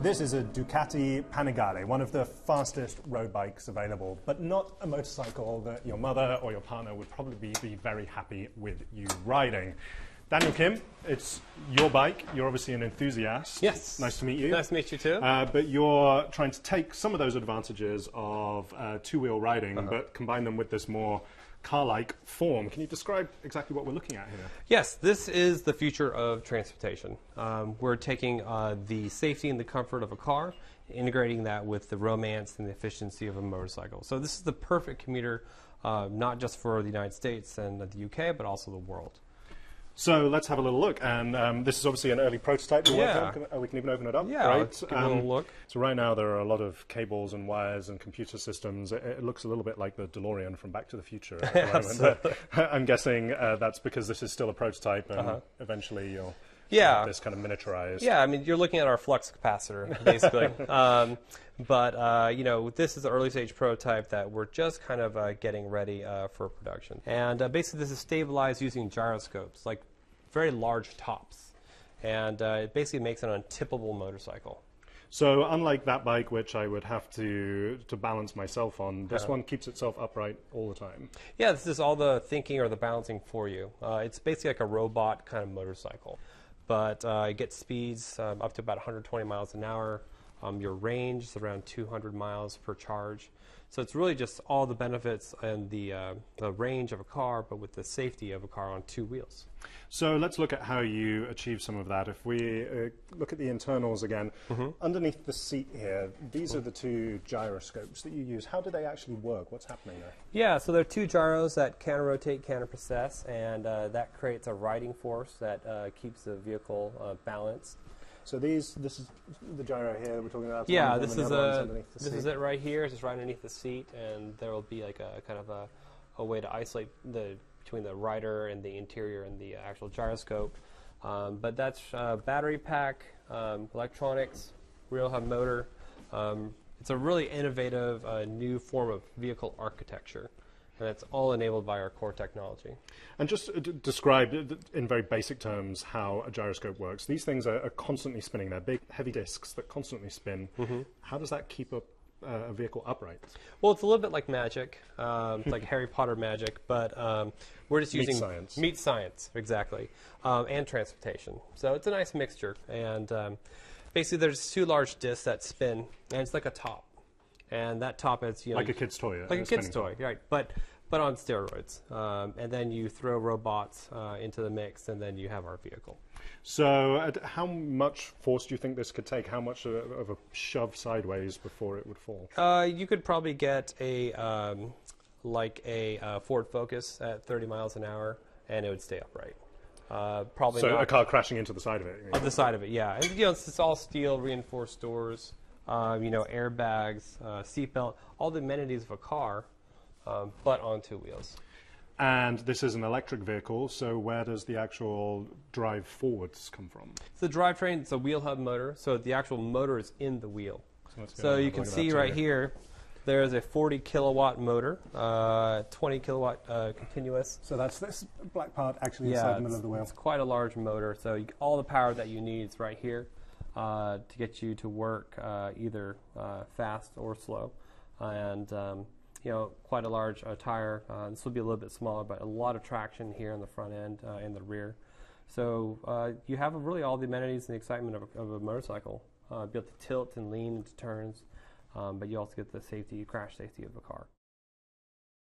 This is a Ducati Panigale, one of the fastest road bikes available, but not a motorcycle that your mother or your partner would probably be very happy with you riding. Daniel Kim, it's your bike. You're obviously an enthusiast. Yes. Nice to meet you. Nice to meet you too. But you're trying to take some of those advantages of two-wheel riding, but combine them with this more car-like form. Can you describe exactly what we're looking at here? Yes, this is the future of transportation. We're taking the safety and the comfort of a car, integrating that with the romance and the efficiency of a motorcycle. So this is the perfect commuter, not just for the United States and the UK, but also the world. So let's have a little look, and this is obviously an early prototype. We can even open it up. Yeah, right? let's give it a little look. So right now there are a lot of cables and wires and computer systems. It looks a little bit like the DeLorean from Back to the Future at the moment. I'm guessing that's because this is still a prototype, and eventually you'll have this kind of miniaturized. Yeah, I mean, you're looking at our flux capacitor, basically. But you know, this is the early stage prototype that we're just kind of getting ready for production. And basically this is stabilized using gyroscopes, like very large tops. And it basically makes an untippable motorcycle. So unlike that bike, which I would have to balance myself on, this one keeps itself upright all the time. Yeah, this is all the thinking or the balancing for you. It's basically like a robot kind of motorcycle. But it gets speeds up to about 120 miles an hour. Your range is around 200 miles per charge. So it's really just all the benefits and the range of a car, but with the safety of a car on two wheels. So let's look at how you achieve some of that. If we look at the internals again, underneath the seat here, these are the two gyroscopes that you use. How do they actually work? What's happening there? Yeah, so there are two gyros that can rotate, can precess, and that creates a riding force that keeps the vehicle balanced. So this is the gyro here that we're talking about. Yeah, this is it right here. It's just right underneath the seat, and there will be like a kind of a way to isolate between the rider and the interior and the actual gyroscope. But that's battery pack, electronics, real hub motor. It's a really innovative new form of vehicle architecture. And it's all enabled by our core technology. And just describe in very basic terms how a gyroscope works. These things are constantly spinning. They're big, heavy discs that constantly spin. How does that keep a vehicle upright? Well, it's a little bit like magic. It's like Harry Potter magic, but we're just using meat science, exactly, and transportation. So it's a nice mixture. And basically, there's two large discs that spin, and it's like a top. And that top is, like a kid's toy. Like a kid's toy, right? But on steroids. And then you throw robots into the mix, and then you have our vehicle. So, how much force do you think this could take? How much of a shove sideways before it would fall? You could probably get a Ford Focus at 30 miles an hour, and it would stay upright. Probably. So not a car crashing into the side of it. On the side of it, yeah. And you know, it's all steel, reinforced doors. You know, airbags, seatbelt, all the amenities of a car, but on two wheels. And this is an electric vehicle, so where does the actual drive forwards come from? So the drivetrain, it's a wheel hub motor, so the actual motor is in the wheel. So you can see right here, there's a 40 kilowatt motor, 20 kilowatt continuous. So that's this black part actually inside the middle of the wheel. It's quite a large motor, so all the power that you need is right here. To get you to work either fast or slow, and you know, quite a large tire. This will be a little bit smaller, but a lot of traction here in the front end and the rear. So you have really all the amenities and the excitement of a motorcycle. Be able to tilt and lean into turns, but you also get the crash safety of a car.